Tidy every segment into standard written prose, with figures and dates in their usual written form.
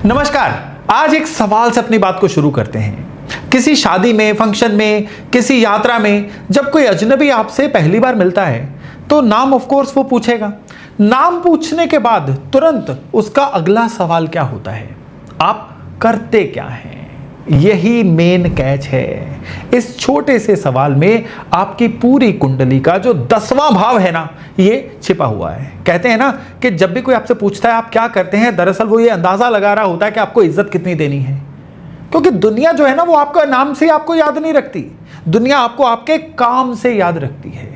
नमस्कार। आज एक सवाल से अपनी बात को शुरू करते हैं। किसी शादी में, फंक्शन में, किसी यात्रा में जब कोई अजनबी आपसे पहली बार मिलता है तो नाम ऑफ कोर्स वो पूछेगा। नाम पूछने के बाद तुरंत उसका अगला सवाल क्या होता है? आप करते क्या हैं? यही मेन कैच है। इस छोटे से सवाल में आपकी पूरी कुंडली का जो 10वां भाव है ना, ये छिपा हुआ है। कहते हैं ना कि जब भी कोई आपसे पूछता है आप क्या करते हैं, दरअसल वो ये अंदाजा लगा रहा होता है कि आपको इज्जत कितनी देनी है। क्योंकि दुनिया जो है ना, वो आपका नाम से आपको याद नहीं रखती, दुनिया आपको आपके काम से याद रखती है।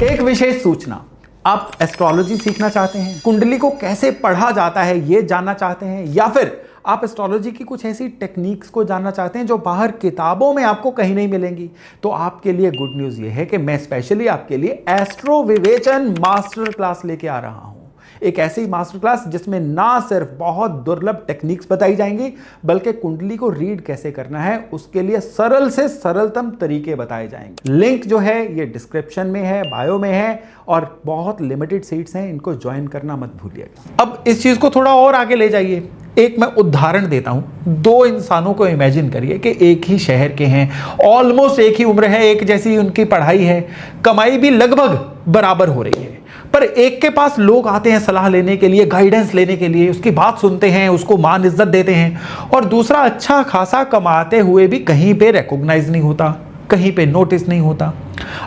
एक विशेष सूचना, आप एस्ट्रोलॉजी सीखना चाहते हैं, कुंडली को कैसे पढ़ा जाता है ये जानना चाहते हैं, या फिर आप एस्ट्रोलॉजी की कुछ ऐसी टेक्निक्स को जानना चाहते हैं जो बाहर किताबों में आपको कहीं नहीं मिलेंगी, तो आपके लिए गुड न्यूज़ ये है कि मैं स्पेशली आपके लिए एस्ट्रो विवेचन मास्टर क्लास लेके आ रहा हूं। एक ऐसी मास्टर क्लास जिसमें ना सिर्फ बहुत दुर्लभ टेक्निक्स बताई जाएंगी, बल्कि कुंडली को रीड कैसे करना है उसके लिए सरल से सरलतम तरीके बताए जाएंगे। लिंक जो है ये डिस्क्रिप्शन में है, बायो में है, और बहुत लिमिटेड सीट्स हैं, इनको ज्वाइन करना मत भूलिएगा। अब इस चीज को थोड़ा और आगे ले जाइए। एक मैं उदाहरण देता हूं। दो इंसानों को इमेजिन करिए कि एक ही शहर के हैं, ऑलमोस्ट एक ही उम्र है, एक जैसी उनकी पढ़ाई है, कमाई भी लगभग बराबर हो रही है, पर एक के पास लोग आते हैं सलाह लेने के लिए, गाइडेंस लेने के लिए, उसकी बात सुनते हैं, उसको मान इज्जत देते हैं, और दूसरा अच्छा खासा कमाते हुए भी कहीं पे रिकॉग्नाइज नहीं होता, कहीं पे नोटिस नहीं होता।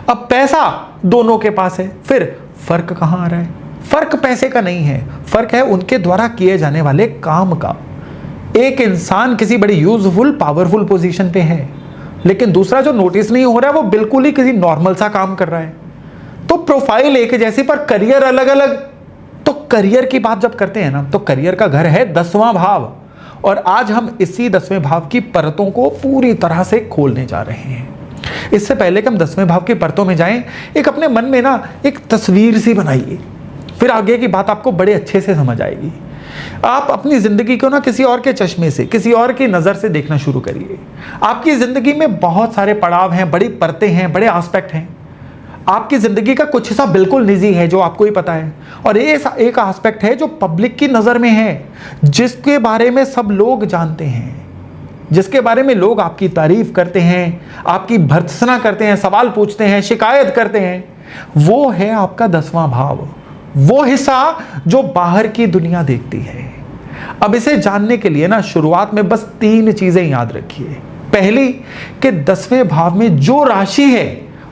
अब पैसा दोनों के पास है, फिर फर्क कहां आ रहा है? फर्क पैसे का नहीं है, फर्क है उनके द्वारा किए जाने वाले काम का। एक इंसान किसी बड़ी यूजफुल पावरफुल पोजीशन पे है, लेकिन दूसरा जो नोटिस नहीं हो रहा है वो बिल्कुल ही किसी नॉर्मल सा काम कर रहा है। तो प्रोफाइल एक जैसी पर करियर अलग अलग। तो करियर की बात जब करते हैं ना, तो करियर का घर है 10वां भाव, और आज हम इसी 10वें भाव की परतों को पूरी तरह से खोलने जा रहे हैं। इससे पहले कि हम 10वें भाव की परतों में जाएं, एक अपने मन में ना एक तस्वीर सी बनाइए, फिर आगे की बात आपको बड़े अच्छे से समझ आएगी। आप अपनी जिंदगी को ना किसी और के चश्मे से, किसी और की नजर से देखना शुरू करिए। आपकी जिंदगी में बहुत सारे पड़ाव हैं, बड़ी परतें हैं, बड़े एस्पेक्ट हैं। आपकी जिंदगी का कुछ हिस्सा बिल्कुल निजी है जो आपको ही पता है, और एक एस्पेक्ट है जो पब्लिक की नजर में है, जिसके बारे में सब लोग जानते हैं, जिसके बारे में लोग आपकी तारीफ करते हैं, आपकी भर्त्सना करते हैं, सवाल पूछते हैं, शिकायत करते हैं। वो है आपका 10वां भाव, वो हिस्सा जो बाहर की दुनिया देखती है। अब इसे जानने के लिए ना शुरुआत में बस 3 चीजें याद रखिए। पहली कि 10वें भाव में जो राशि है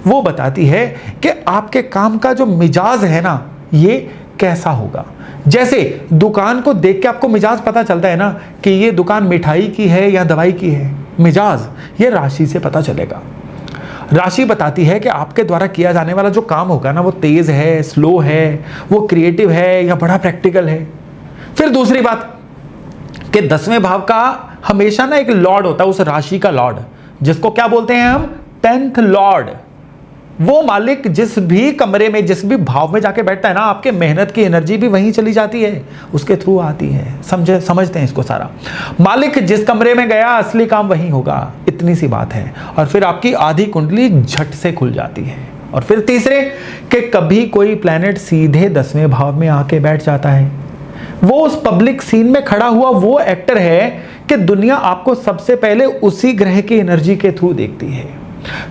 वो बताती है कि आपके काम का जो मिजाज है ना, ये कैसा होगा। जैसे दुकान को देख के आपको मिजाज पता चलता है ना कि ये दुकान मिठाई की है या दवाई की है, मिजाज ये राशि से पता चलेगा। राशि बताती है कि आपके द्वारा किया जाने वाला जो काम होगा ना, वो तेज है, स्लो है, वो क्रिएटिव है या बड़ा प्रैक्टिकल है। फिर दूसरी बात कि 10वें भाव का हमेशा ना एक लॉर्ड होता है, उस राशि का लॉर्ड, जिसको क्या बोलते हैं हम? 10th Lord. वो मालिक जिस भी कमरे में, जिस भी भाव में जाके बैठता है ना, आपके मेहनत की एनर्जी भी वहीं चली जाती है, उसके थ्रू आती है। समझते हैं इसको सारा। मालिक जिस कमरे में गया, असली काम वहीं होगा, इतनी सी बात है। और फिर आपकी आधी कुंडली झट से खुल जाती है। और फिर तीसरे कि कभी कोई प्लैनेट सीधे 10वें भाव में आके बैठ जाता है, वो उस पब्लिक सीन में खड़ा हुआ वो एक्टर है कि दुनिया आपको सबसे पहले उसी ग्रह की एनर्जी के थ्रू देखती है।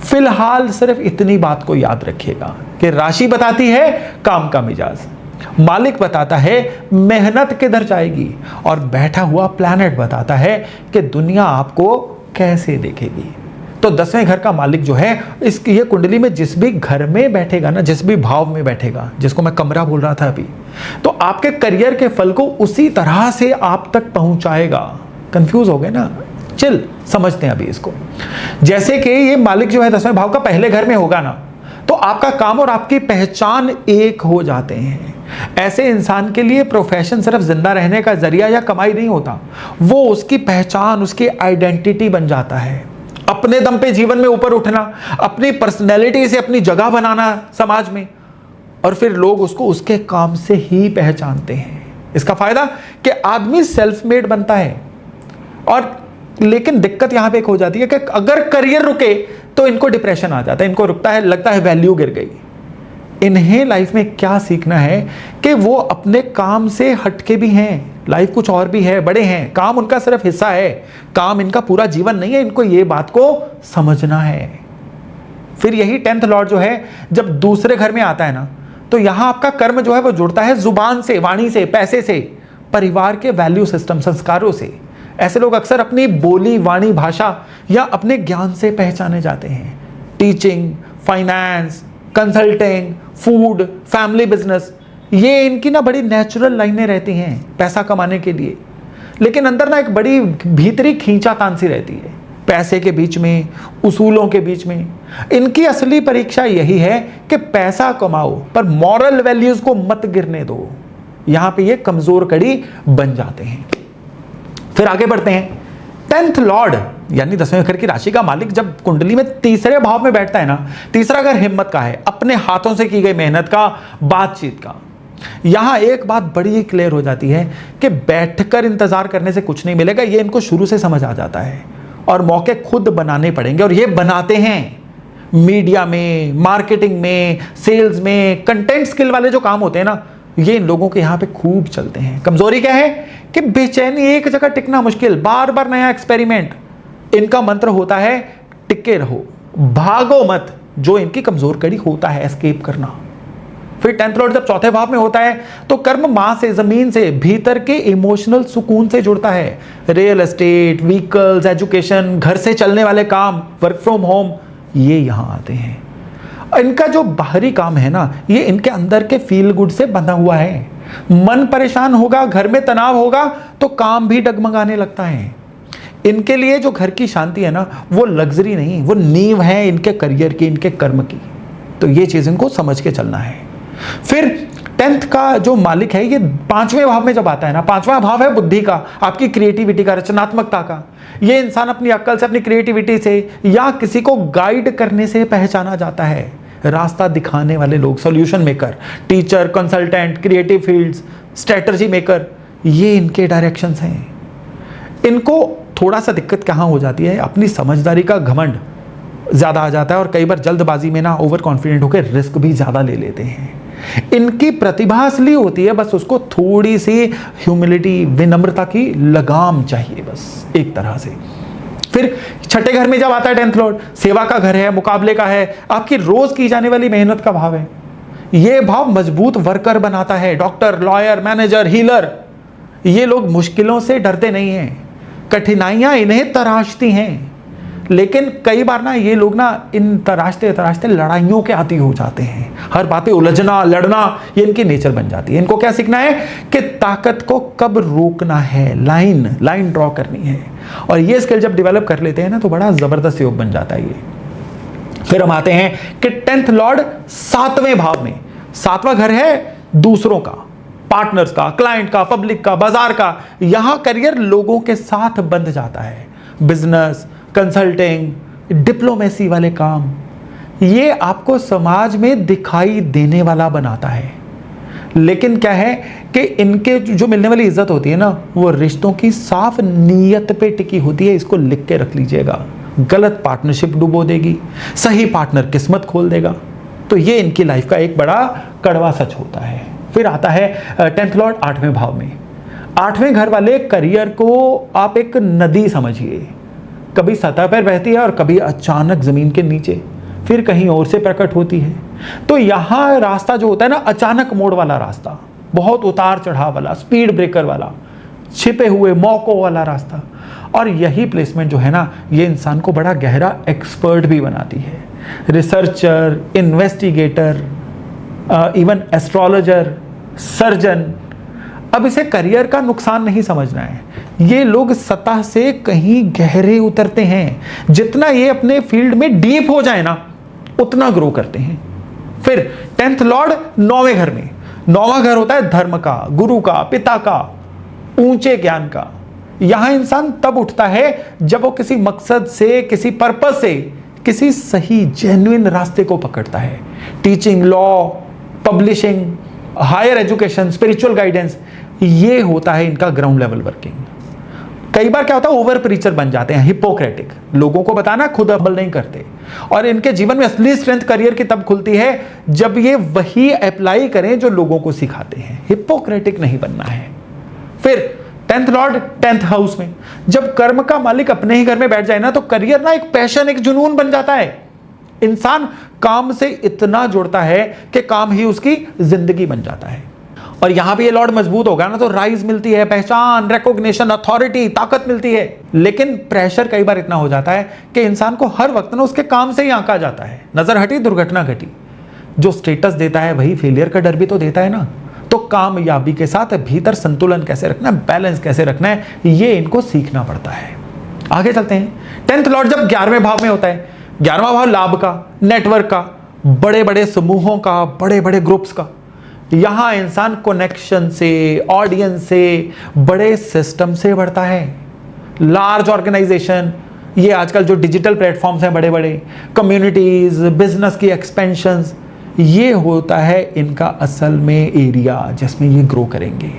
फिलहाल सिर्फ इतनी बात को याद रखिएगा कि राशि बताती है काम का मिजाज, मालिक बताता है मेहनत किधर जाएगी, और बैठा हुआ प्लैनेट बताता है कि दुनिया आपको कैसे देखेगी। तो 10वें घर का मालिक जो है, इसकी ये कुंडली में जिस भी घर में बैठेगा ना, जिस भी भाव में बैठेगा, जिसको मैं कमरा बोल रहा था अभी, तो आपके करियर के फल को उसी तरह से आप तक पहुंचाएगा। कंफ्यूज हो गए ना? चिल, समझते हैं अभी इसको। जैसे कि ये मालिक जो है 10वें भाव का पहले घर में होगा ना, तो आपका काम और आपकी पहचान एक हो जाते हैं। ऐसे इंसान के लिए प्रोफेशन सिर्फ जिंदा रहने का जरिया या कमाई नहीं होता, वो उसकी पहचान, उसकी आइडेंटिटी बन जाता है। अपने दम पे जीवन में ऊपर उठना, अपनी पर्सनैलिटी से अपनी जगह बनाना समाज में, और फिर लोग उसको उसके काम से ही पहचानते हैं। इसका फायदा कि आदमी सेल्फ मेड बनता है। और लेकिन दिक्कत यहां पे एक हो जाती है कि अगर करियर रुके तो इनको डिप्रेशन आ जाता है, इनको रुकता है, लगता है वैल्यू गिर गई। इन्हें लाइफ में क्या सीखना है कि वो अपने काम से हटके भी हैं, लाइफ कुछ और भी है, बड़े हैं, काम उनका सिर्फ हिस्सा है, काम इनका पूरा जीवन नहीं है, इनको ये बात को समझना है। फिर यही 10th लॉर्ड जो है जब दूसरे घर में आता है ना, तो यहां आपका कर्म जो है वो जुड़ता है जुबान से, वाणी से, पैसे से, परिवार के वैल्यू सिस्टम, संस्कारों से। ऐसे लोग अक्सर अपनी बोली, वाणी, भाषा या अपने ज्ञान से पहचाने जाते हैं। Teaching, finance, consulting, food, family business, ये इनकी ना बड़ी नेचुरल लाइनें रहती हैं पैसा कमाने के लिए। लेकिन अंदर ना एक बड़ी भीतरी खींचातान सी रहती है, पैसे के बीच में, उसूलों के बीच में। इनकी असली परीक्षा यही है कि पैसा कमाओ पर मॉरल वैल्यूज को मत गिरने दो। यहां पे ये कमजोर कड़ी बन जाते हैं। फिर आगे बढ़ते हैं। 10th लॉर्ड यानी 10वें घर की राशि का मालिक जब कुंडली में तीसरे भाव में बैठता है ना, तीसरा घर हिम्मत का है, अपने हाथों से की गई मेहनत का, बातचीत का। यहां एक बात बड़ी क्लियर हो जाती है कि बैठकर इंतजार करने से कुछ नहीं मिलेगा, ये इनको शुरू से समझ आ जाता है और मौके खुद बनाने पड़ेंगे, और ये बनाते हैं। मीडिया में, मार्केटिंग में, सेल्स में, कंटेंट स्किल वाले जो काम होते हैं ना, ये इन लोगों के यहां पे खूब चलते हैं। कमजोरी क्या है कि बेचैनी, एक जगह टिकना मुश्किल, बार बार नया एक्सपेरिमेंट। इनका मंत्र होता है टिके रहो, भागो मत, जो इनकी कमजोर कड़ी होता है, एस्केप करना। फिर 10th लॉर्ड जब चौथे भाव में होता है तो कर्म मां से, जमीन से, भीतर के इमोशनल सुकून से जुड़ता है। रियल एस्टेट, व्हीकल्स, एजुकेशन, घर से चलने वाले काम, वर्क फ्रॉम होम, ये यहां आते हैं। इनका जो बाहरी काम है ना, ये इनके अंदर के फील गुड से बंधा हुआ है। मन परेशान होगा, घर में तनाव होगा तो काम भी डगमगाने लगता है। इनके लिए जो घर की शांति है ना, वो लग्जरी नहीं, वो नींव है इनके करियर की, इनके कर्म की। तो ये चीज इनको समझ के चलना है। फिर 10th का जो मालिक है, ये 5वें भाव में जब आता है ना, 5वां भाव है बुद्धि का, आपकी क्रिएटिविटी का, रचनात्मकता का। ये इंसान अपनी अक्ल से, अपनी क्रिएटिविटी से या किसी को गाइड करने से पहचाना जाता है। रास्ता दिखाने वाले लोग, solution maker, teacher, consultant, creative fields, strategy maker, ये इनके डायरेक्शंस हैं। इनको थोड़ा सा दिक्कत कहाँ हो जाती है, अपनी समझदारी का घमंड ज्यादा आ जाता है और कई बार जल्दबाजी में ना ओवर कॉन्फिडेंट होकर रिस्क भी ज्यादा ले लेते हैं। इनकी प्रतिभा असली होती है, बस उसको थोड़ी सी ह्यूमिलिटी, विनम्रता की लगाम चाहिए, बस एक तरह से। फिर छठे घर में जब आता है 10th लॉर्ड, सेवा का घर है, मुकाबले का है, आपकी रोज की जाने वाली मेहनत का भाव है। यह भाव मजबूत वर्कर बनाता है। डॉक्टर, लॉयर, मैनेजर, हीलर, ये लोग मुश्किलों से डरते नहीं हैं, कठिनाइयां इन्हें तराशती हैं। लेकिन कई बार ना ये लोग ना इन तराशते तराशते लड़ाइयों के आदी हो जाते हैं। हर बातें उलझना, लड़ना, ये इनकी नेचर बन जाती है। इनको क्या सीखना है कि ताकत को कब रोकना है, लाइन ड्रॉ करनी है। और ये स्किल जब डेवलप कर लेते हैं ना, तो बड़ा जबरदस्त योग बन जाता है ये। फिर हम आते हैं कि 10th लॉर्ड 7वें भाव में, 7वां घर है दूसरों का, पार्टनर्स का, क्लाइंट का, पब्लिक का, बाजार का। यहां करियर लोगों के साथ बंध जाता है। बिजनेस, कंसल्टिंग, डिप्लोमेसी वाले काम, ये आपको समाज में दिखाई देने वाला बनाता है। लेकिन क्या है कि इनके जो मिलने वाली इज्जत होती है ना, वो रिश्तों की साफ नीयत पे टिकी होती है। इसको लिख के रख लीजिएगा। गलत पार्टनरशिप डुबो देगी, सही पार्टनर किस्मत खोल देगा। तो ये इनकी लाइफ का एक बड़ा कड़वा सच होता है। फिर आता है 10th लॉर्ड 8वें भाव में। 8वें घर वाले करियर को आप एक नदी समझिए, कभी सतह पर बहती है और कभी अचानक जमीन के नीचे, फिर कहीं और से प्रकट होती है। तो यहां रास्ता जो होता है ना, अचानक मोड़ वाला रास्ता, बहुत उतार चढ़ाव वाला, स्पीड ब्रेकर वाला, छिपे हुए मौकों वाला रास्ता। और यही प्लेसमेंट जो है ना, ये इंसान को बड़ा गहरा एक्सपर्ट भी बनाती है। Researcher, investigator, even astrologer, surgeon. अब इसे करियर का नुकसान नहीं समझना है। ये लोग सतह से कहीं गहरे उतरते हैं। जितना ये अपने फील्ड में डीप हो जाए ना, उतना ग्रो करते हैं। फिर 10th लॉर्ड 9वें घर में। 9वां घर होता है धर्म का, गुरु का, पिता का, ऊंचे ज्ञान का। यहां इंसान तब उठता है जब वो किसी मकसद से, किसी पर्पस से, किसी सही जेन्युइन रास्ते को पकड़ता है। Teaching, law, publishing, higher education, spiritual guidance, ये होता है इनका ग्राउंड लेवल वर्किंग। कई बार क्या होता है, ओवर प्रीचर बन जाते हैं, हिपोक्रेटिक, लोगों को बताना, खुद अमल नहीं करते। और इनके जीवन में असली स्ट्रेंथ करियर की तब खुलती है जब ये वही अप्लाई करें जो लोगों को सिखाते हैं। हिपोक्रेटिक नहीं बनना है। फिर 10th लॉर्ड 10th हाउस में। जब कर्म का मालिक अपने ही घर में बैठ जाए ना, तो करियर ना एक पैशन, एक जुनून बन जाता है। इंसान काम से इतना जुड़ता है कि काम ही उसकी जिंदगी बन जाता है। और यहां पे ये लॉर्ड मजबूत होगा ना, तो राइज मिलती है, पहचान, रिकॉग्निशन, अथॉरिटी, ताकत मिलती है। लेकिन प्रेशर कई बार इतना हो जाता है कि इंसान को हर वक्त ना उसके काम से ही आंका जाता है। नजर हटी, दुर्घटना घटी। जो स्टेटस देता है वही फेलियर का डर भी तो देता है ना। तो कामयाबी के साथ भीतर संतुलन कैसे रखना है, बैलेंस कैसे रखना है, ये इनको सीखना पड़ता है। आगे चलते हैं। 10th लॉर्ड जब 11वें भाव में होता है, 11वां भाव लाभ का, नेटवर्क का, बड़े बड़े समूहों का, बड़े बड़े ग्रुप्स का। यहां इंसान कनेक्शन से, ऑडियंस से, बड़े सिस्टम से बढ़ता है। लार्ज ऑर्गेनाइजेशन, ये आजकल जो डिजिटल प्लेटफॉर्म्स हैं, बड़े बड़े कम्युनिटीज, बिजनेस की एक्सपेंशंस, ये होता है इनका असल में एरिया जिसमें ये ग्रो करेंगे।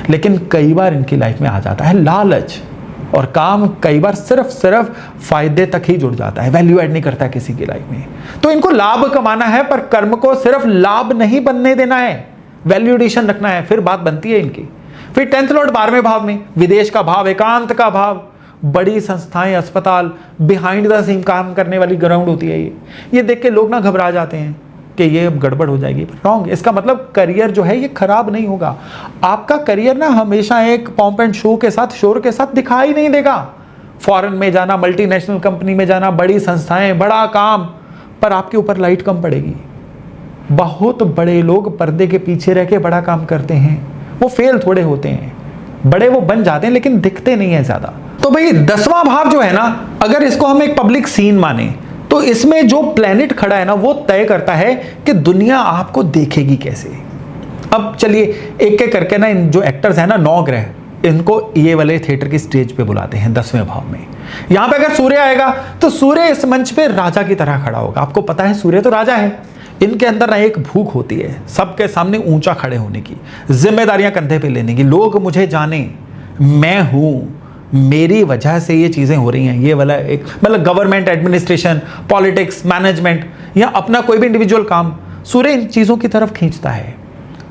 लेकिन कई बार इनकी लाइफ में आ जाता है लालच, और काम कई बार सिर्फ फायदे तक ही जुड़ जाता है, वैल्यू ऐड नहीं करता है किसी की लाइफ में। तो इनको लाभ कमाना है, पर कर्म को सिर्फ लाभ नहीं बनने देना है, वैल्यू एडिशन रखना है, फिर बात बनती है इनकी। फिर 10th लॉर्ड 12वें भाव में, विदेश का भाव, एकांत का भाव, बड़ी संस्थाएं, अस्पताल, बिहाइंड द सीन काम करने वाली ग्राउंड होती है ये देख के लोग ना घबरा जाते हैं कि ये अब गड़बड़ हो जाएगी। रॉन्ग। इसका मतलब करियर जो है ये खराब नहीं होगा। आपका करियर ना हमेशा एक पॉम्प एंड शो के साथ, शोर के साथ दिखाई नहीं देगा। फॉरेन में जाना, मल्टीनेशनल कंपनी में जाना, बड़ी संस्थाएं, बड़ा काम, पर आपके ऊपर लाइट कम पड़ेगी। बहुत बड़े लोग पर्दे के पीछे रह के बड़ा काम करते हैं, वो फेल थोड़े होते हैं, बड़े वो बन जाते हैं लेकिन दिखते नहीं है ज्यादा। तो भाई 10वां भाव जो है ना, अगर इसको हम एक पब्लिक सीन माने, तो इसमें जो प्लेनेट खड़ा है ना, वो तय करता है कि दुनिया आपको देखेगी कैसे। अब चलिए एक एक करके ना, इन जो एक्टर्स हैं ना, 9 ग्रह, इनको ये वाले थिएटर की स्टेज पे बुलाते हैं 10वें भाव में। यहां पे अगर सूर्य आएगा तो सूर्य इस मंच पे राजा की तरह खड़ा होगा। आपको पता है सूर्य तो राजा है। इनके अंदर ना एक भूख होती है सबके सामने ऊंचा खड़े होने की, जिम्मेदारियां कंधे पे लेने की, लोग मुझे जाने, मैं हूं, मेरी वजह से ये चीजें हो रही हैं। ये वाला एक मतलब गवर्नमेंट, एडमिनिस्ट्रेशन, पॉलिटिक्स, मैनेजमेंट या अपना कोई भी इंडिविजुअल काम, सूर्य इन चीजों की तरफ खींचता है।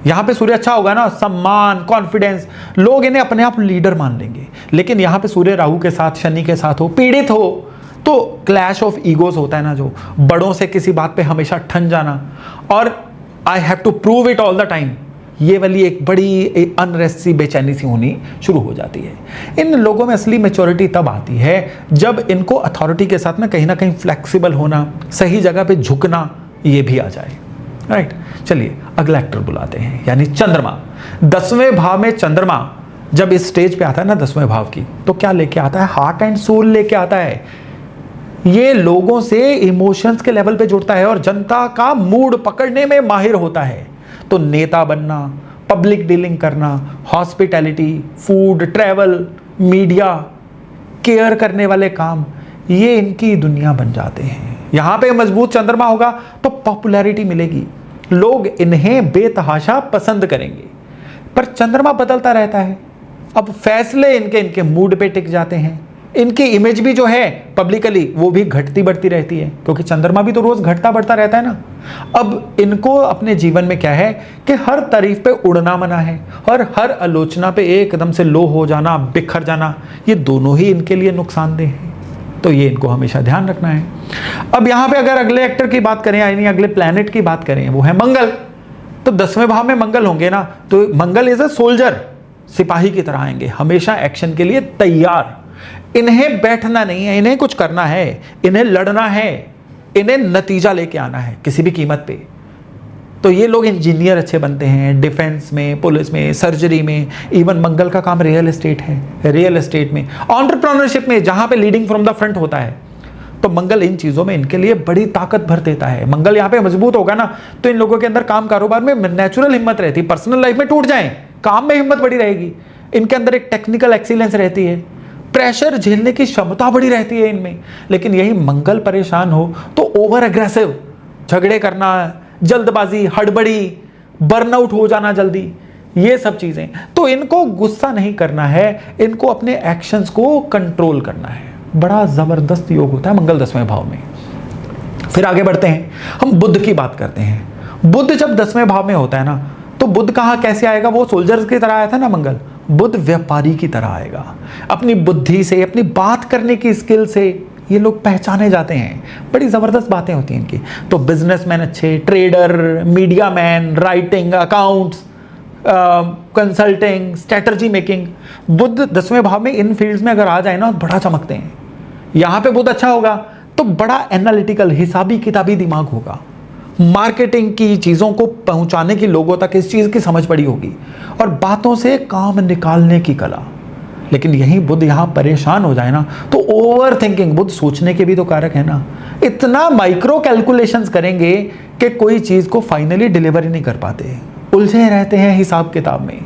यहां पे सूर्य अच्छा होगा ना, सम्मान, कॉन्फिडेंस, लोग इन्हें अपने आप लीडर मान लेंगे। लेकिन यहां पे सूर्य राहु के साथ, शनि के साथ हो, पीड़ित हो, तो क्लैश ऑफ ईगोज होता है ना, जो बड़ों से किसी बात पे हमेशा ठन जाना, और I have to prove it all the time, ये वाली एक बड़ी अनरेस्ट सी, बेचैनी सी होनी शुरू हो जाती है। इन लोगों में असली मैच्योरिटी तब आती है जब इनको अथॉरिटी के साथ में कहीं ना कहीं फ्लेक्सिबल होना, सही जगह पे झुकना, ये भी आ जाए। राइट। चलिए अगला एक्टर बुलाते हैं, यानी चंद्रमा। 10वें भाव में चंद्रमा जब इस स्टेज पे आता है ना 10वें भाव की, तो क्या लेके आता है? हार्ट एंड सोल लेके आता है। ये लोगों से इमोशंस के लेवल पे जुड़ता है और जनता का मूड पकड़ने में माहिर होता है। तो नेता बनना, पब्लिक डीलिंग करना, hospitality, food, travel, media, care करने वाले काम, ये इनकी दुनिया बन जाते हैं। यहां पे मजबूत चंद्रमा होगा तो पॉपुलैरिटी मिलेगी, लोग इन्हें बेतहाशा पसंद करेंगे। पर चंद्रमा बदलता रहता है, अब फैसले इनके मूड पे टिक जाते हैं। इनकी इमेज भी जो है पब्लिकली वो भी घटती बढ़ती रहती है, क्योंकि चंद्रमा भी तो रोज घटता बढ़ता रहता है ना। अब इनको अपने जीवन में क्या है कि हर तारीफ पे उड़ना मना है, और हर आलोचना पे एकदम से लो हो जाना, बिखर जाना, ये दोनों ही इनके लिए नुकसानदेह है। तो ये इनको हमेशा ध्यान रखना है। अब यहां पे अगर अगले एक्टर की बात करें, यानी अगले प्लैनेट की बात करें, वो है मंगल। तो 10वें भाव में मंगल होंगे ना, तो मंगल इज अ सोल्जर, सिपाही की तरह आएंगे, हमेशा एक्शन के लिए तैयार। इन्हें बैठना नहीं है, इन्हें कुछ करना है, इन्हें लड़ना है, इन्हें नतीजा लेके आना है किसी भी कीमत पे। तो ये लोग इंजीनियर अच्छे बनते हैं, डिफेंस में, पुलिस में, सर्जरी में, इवन मंगल का काम रियल एस्टेट है, रियल एस्टेट में, एंटरप्रेन्योरशिप में, जहां पे लीडिंग फ्रॉम द फ्रंट होता है। तो मंगल इन चीजों में इनके लिए बड़ी ताकत भर देता है। मंगल यहाँ पे मजबूत होगा ना, तो इन लोगों के अंदर काम कारोबार में नेचुरल हिम्मत रहती है। पर्सनल लाइफ में टूट जाए, काम में हिम्मत बड़ी रहेगी। इनके अंदर एक टेक्निकल एक्सीलेंस रहती है, प्रेशर झेलने की क्षमता बड़ी रहती है इनमें। लेकिन यही मंगल परेशान हो तो ओवर एग्रेसिव, झगड़े करना, जल्दबाजी, हड़बड़ी, बर्नआउट हो जाना जल्दी, ये सब चीजें। तो इनको गुस्सा नहीं करना है, इनको अपने एक्शंस को कंट्रोल करना है। बड़ा जबरदस्त योग होता है मंगल 10वें भाव में। फिर आगे बढ़ते हैं, हम बुध की बात करते हैं। बुध जब 10वें भाव में होता है ना, तो बुध कहाँ कैसे आएगा? वो सोल्जर्स की तरह आया था ना मंगल, बुध व्यापारी की तरह आएगा। अपनी बुद्धि से, अपनी बात करने की स्किल से ये लोग पहचाने जाते हैं। बड़ी ज़बरदस्त बातें होती हैं इनकी। तो बिजनेसमैन अच्छे, trader, media man, writing, accounts, consulting, strategy making. Budh 10वें भाव में इन फील्ड्स में अगर आ जाए ना, बड़ा चमकते हैं। यहाँ पे बुध अच्छा होगा तो बड़ा एनालिटिकल, हिसाबी किताबी दिमाग होगा। मार्केटिंग की चीज़ों को पहुंचाने की, लोगों तक इस चीज़ की समझ पड़ी होगी, और बातों से काम निकालने की कला। लेकिन यही बुध यहाँ परेशान हो जाए ना, तो ओवर थिंकिंग, बुध सोचने के भी तो कारक है ना, इतना माइक्रो कैलकुलेशंस करेंगे कि कोई चीज़ को फाइनली डिलीवर ही नहीं कर पाते, उलझे रहते हैं हिसाब किताब में।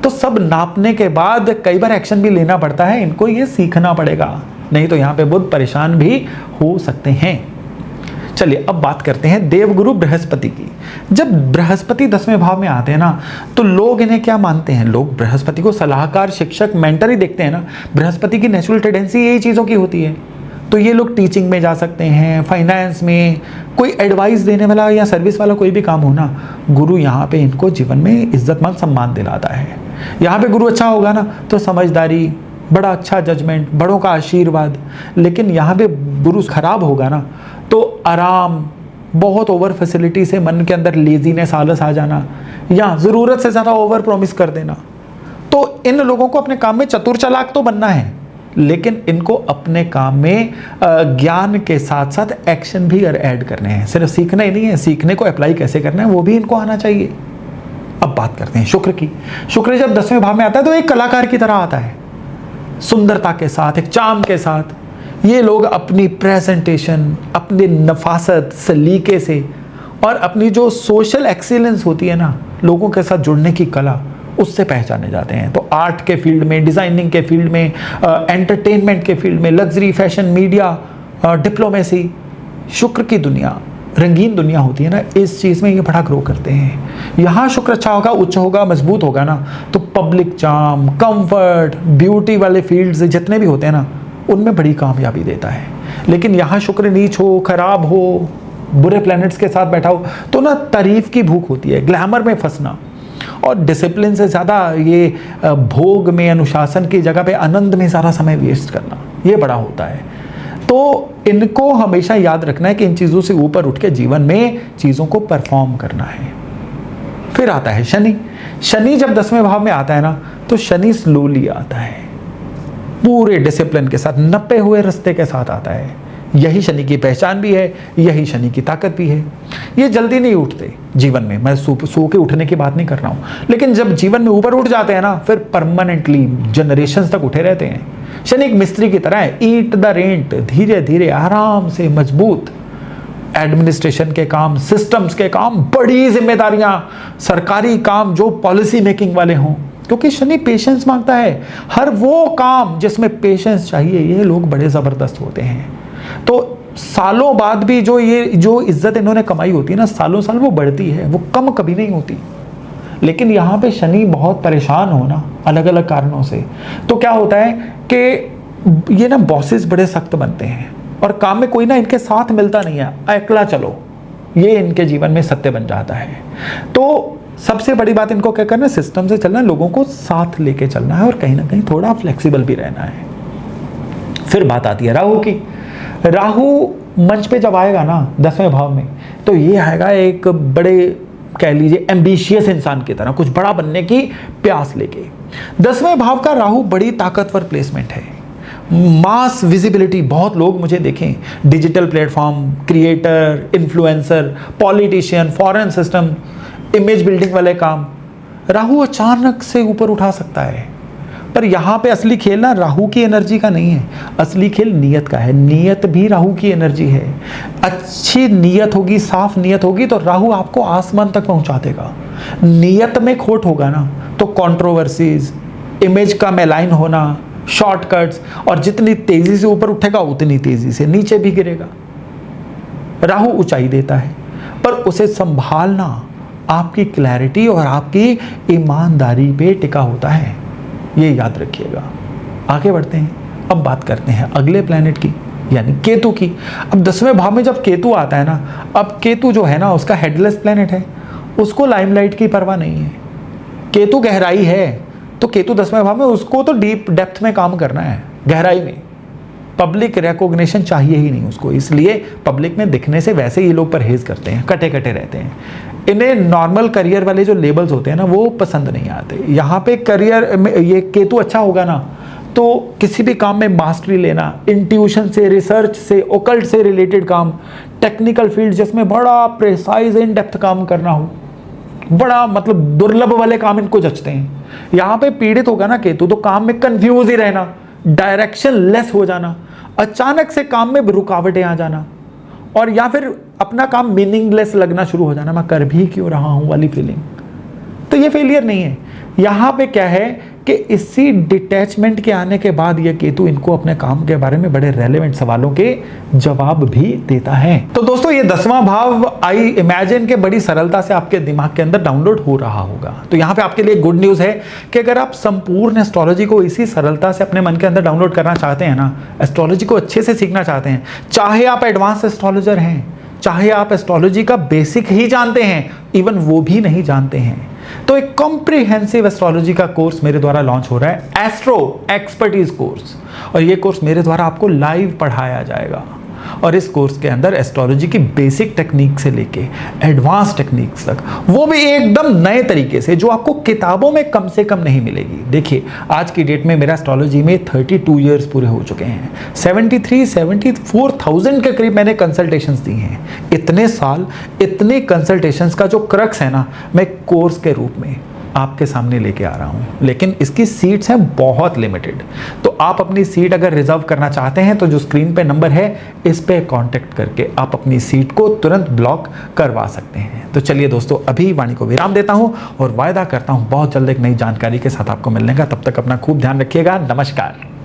तो सब नापने के बाद कई बार एक्शन भी लेना पड़ता है, इनको ये सीखना पड़ेगा, नहीं तो यहाँ पे बुध परेशान भी हो सकते हैं। चलिए अब बात करते हैं देवगुरु बृहस्पति की। जब बृहस्पति 10वें भाव में आते हैं ना, तो लोग इन्हें क्या मानते हैं? लोग बृहस्पति को सलाहकार, शिक्षक, मेंटर ही देखते हैं ना। बृहस्पति की नेचुरल टेंडेंसी यही चीज़ों की होती है। तो ये लोग टीचिंग में जा सकते हैं, फाइनेंस में, कोई एडवाइस देने वाला या सर्विस वाला कोई भी काम हो ना, गुरु यहाँ पे इनको जीवन में इज्जत मान सम्मान दिलाता है। यहाँ पे गुरु अच्छा होगा ना तो समझदारी, बड़ा अच्छा जजमेंट, बड़ों का आशीर्वाद। लेकिन यहाँ पे गुरु खराब होगा ना तो आराम, बहुत ओवर फैसिलिटी से मन के अंदर लेजीनेस, आलस आ जाना, या ज़रूरत से ज़्यादा ओवर प्रॉमिस कर देना। तो इन लोगों को अपने काम में चतुर चालाक तो बनना है, लेकिन इनको अपने काम में ज्ञान के साथ साथ एक्शन भी ऐड करने हैं। सिर्फ सीखना ही नहीं है, सीखने को अप्लाई कैसे करना है वो भी इनको आना चाहिए। अब बात करते हैं शुक्र की। शुक्र जब 10वें भाव में आता है तो एक कलाकार की तरह आता है, सुंदरता के साथ, एक चार्म के साथ। ये लोग अपनी प्रेजेंटेशन, अपनी नफासत, सलीके से, और अपनी जो सोशल एक्सीलेंस होती है ना, लोगों के साथ जुड़ने की कला, उससे पहचाने जाते हैं। तो आर्ट के फील्ड में, डिज़ाइनिंग के फील्ड में, एंटरटेनमेंट के फील्ड में, लग्जरी, फैशन, मीडिया, डिप्लोमेसी, शुक्र की दुनिया, रंगीन दुनिया होती है ना, इस चीज़ में ये बड़ा ग्रो करते हैं। यहाँ शुक्र अच्छा होगा, उच्च होगा, मजबूत होगा ना, तो पब्लिक चार्म, कंफर्ट, ब्यूटी वाले फील्ड्स जितने भी होते हैं ना, उनमें बड़ी कामयाबी देता है। लेकिन यहाँ शुक्र नीच हो, खराब हो, बुरे प्लैनेट्स के साथ बैठा हो, तो ना तारीफ की भूख होती है, ग्लैमर में फंसना, और डिसिप्लिन से ज़्यादा ये भोग में, अनुशासन की जगह पे आनंद में सारा समय वेस्ट करना, ये बड़ा होता है। तो इनको हमेशा याद रखना है कि इन चीज़ों से ऊपर उठ के जीवन में चीज़ों को परफॉर्म करना है। फिर आता है शनि। शनि जब 10वें भाव में आता है ना, तो शनि स्लोली आता है, पूरे डिसिप्लिन के साथ, नपे हुए रास्ते के साथ आता है। यही शनि की पहचान भी है, यही शनि की ताकत भी है। ये जल्दी नहीं उठते जीवन में, मैं सो के उठने की बात नहीं कर रहा हूँ, लेकिन जब जीवन में ऊपर उठ जाते हैं ना, फिर परमानेंटली जनरेशंस तक उठे रहते हैं। शनि एक मिस्त्री की तरह है, ईंट द रेंट, धीरे धीरे आराम से मजबूत। एडमिनिस्ट्रेशन के काम, सिस्टम्स के काम, बड़ी जिम्मेदारियां, सरकारी काम जो पॉलिसी मेकिंग वाले हों, क्योंकि शनि पेशेंस मांगता है। हर वो काम जिसमें पेशेंस चाहिए, ये लोग बड़े ज़बरदस्त होते हैं। तो सालों बाद भी जो इज्जत इन्होंने कमाई होती है ना, सालों साल वो बढ़ती है, वो कम कभी नहीं होती। लेकिन यहाँ पे शनि बहुत परेशान हो ना, अलग अलग कारणों से, तो क्या होता है कि ये ना बॉसेस बड़े सख्त बनते हैं, और काम में कोई ना इनके साथ मिलता नहीं है, अकेला चलो, ये इनके जीवन में सत्य बन जाता है। तो सबसे बड़ी बात इनको क्या करना है? सिस्टम से चलना है, लोगों को साथ लेके चलना है, और कहीं ना कहीं थोड़ा फ्लेक्सिबल भी रहना है। फिर बात आती है राहु की। राहु मंच पे जब आएगा ना 10वें भाव में, तो ये आएगा एक बड़े, कह लीजिए एम्बिशियस इंसान की तरह, कुछ बड़ा बनने की प्यास लेके। 10वें भाव का राहु बड़ी ताकतवर प्लेसमेंट है, मास विजिबिलिटी। बहुत लोग मुझे देखें, digital platform, creator, influencer, politician, foreign system, image building वाले काम, राहु अचानक से ऊपर उठा सकता है। पर यहाँ पे असली खेल ना राहु की एनर्जी का नहीं है, असली खेल नियत का है। नियत भी राहु की एनर्जी है। अच्छी नियत होगी, साफ नियत होगी, तो राहु आपको आसमान तक पहुँचा देगा। नियत में खोट होगा ना, तो कंट्रोवर्सीज, इमेज का मेलाइन होना, शॉर्टकट्स, और जितनी तेजी से ऊपर उठेगा उतनी तेजी से नीचे भी गिरेगा। राहु ऊंचाई देता है, पर उसे संभालना आपकी क्लैरिटी और आपकी ईमानदारी पे टिका होता है, ये याद रखिएगा। आगे बढ़ते हैं, अब बात करते हैं अगले प्लैनेट की, यानी केतु की। अब 10वें भाव में जब केतु आता है ना, अब केतु जो है ना, उसका हेडलेस प्लैनेट है, उसको लाइमलाइट की परवाह नहीं है। केतु गहराई है, तो केतु 10वें भाव में, उसको तो डीप डेप्थ में काम करना है, गहराई में। पब्लिक रिकॉग्निशन चाहिए ही नहीं उसको, इसलिए पब्लिक में दिखने से वैसे ही लोग परहेज करते हैं, कटे कटे रहते हैं। इन्हें नॉर्मल करियर वाले जो लेबल्स होते हैं ना, वो पसंद नहीं आते। यहाँ पे करियर में ये केतु अच्छा होगा ना, तो किसी भी काम में मास्टरी लेना, इंट्यूशन से, रिसर्च से, ओकल्ट से रिलेटेड काम, टेक्निकल फील्ड जिसमें बड़ा प्रेसाइज इन डेप्थ काम करना हो, बड़ा मतलब दुर्लभ वाले काम इनको जचते हैं। यहाँ पे पीड़ित होगा ना केतु, तो काम में कंफ्यूज ही रहना, डायरेक्शन लेस हो जाना, अचानक से काम में रुकावटें आ जाना, और या फिर अपना काम मीनिंगलेस लगना शुरू हो जाना, मैं कर भी क्यों रहा हूं वाली फीलिंग। तो ये फेलियर नहीं है। यहां पे क्या है कि इसी डिटैचमेंट के आने के बाद ये केतु इनको अपने काम के बारे में बड़े रेलेवेंट सवालों के जवाब भी देता है। तो दोस्तों, ये 10वां भाव आई इमेजिन के बड़ी सरलता से आपके दिमाग के अंदर डाउनलोड हो रहा होगा। तो यहां पे आपके लिए गुड न्यूज है कि अगर आप संपूर्ण एस्ट्रोलॉजी को इसी सरलता से अपने मन के अंदर डाउनलोड करना चाहते हैं ना, एस्ट्रोलॉजी को अच्छे से सीखना चाहते हैं, चाहे आप एडवांस एस्ट्रोलॉजर हैं, चाहे आप एस्ट्रोलॉजी का बेसिक ही जानते हैं, इवन वो भी नहीं जानते हैं, तो एक कॉम्प्रिहेंसिव एस्ट्रोलॉजी का कोर्स मेरे द्वारा लॉन्च हो रहा है, एस्ट्रो एक्सपर्टीज कोर्स। और ये कोर्स मेरे द्वारा आपको लाइव पढ़ाया जाएगा। और इस कोर्स के अंदर एस्ट्रोलॉजी की बेसिक टेक्निक से लेके एडवांस टेक्निक्स तक, वो भी एकदम नए तरीके से, जो आपको किताबों में कम से कम नहीं मिलेगी। देखिए, आज की डेट में मेरा एस्ट्रोलॉजी में 32 इयर्स पूरे हो चुके हैं। 74,000 के करीब मैंने कंसल्टेशंस दी हैं। इतने साल, इतने कंसल्टेशंस का जो क्रक्स है ना, मैं कोर्स के रूप में आपके सामने लेके आ रहा हूं। लेकिन इसकी सीट्स हैं बहुत लिमिटेड। तो आप अपनी सीट अगर रिजर्व करना चाहते हैं तो जो स्क्रीन पे नंबर है, इस पे कांटेक्ट करके आप अपनी सीट को तुरंत ब्लॉक करवा सकते हैं। तो चलिए दोस्तों, अभी वाणी को विराम देता हूं और वायदा करता हूं बहुत जल्द एक नई जानकारी के साथ आपको मिलने का। तब तक अपना खूब ध्यान रखिएगा। नमस्कार।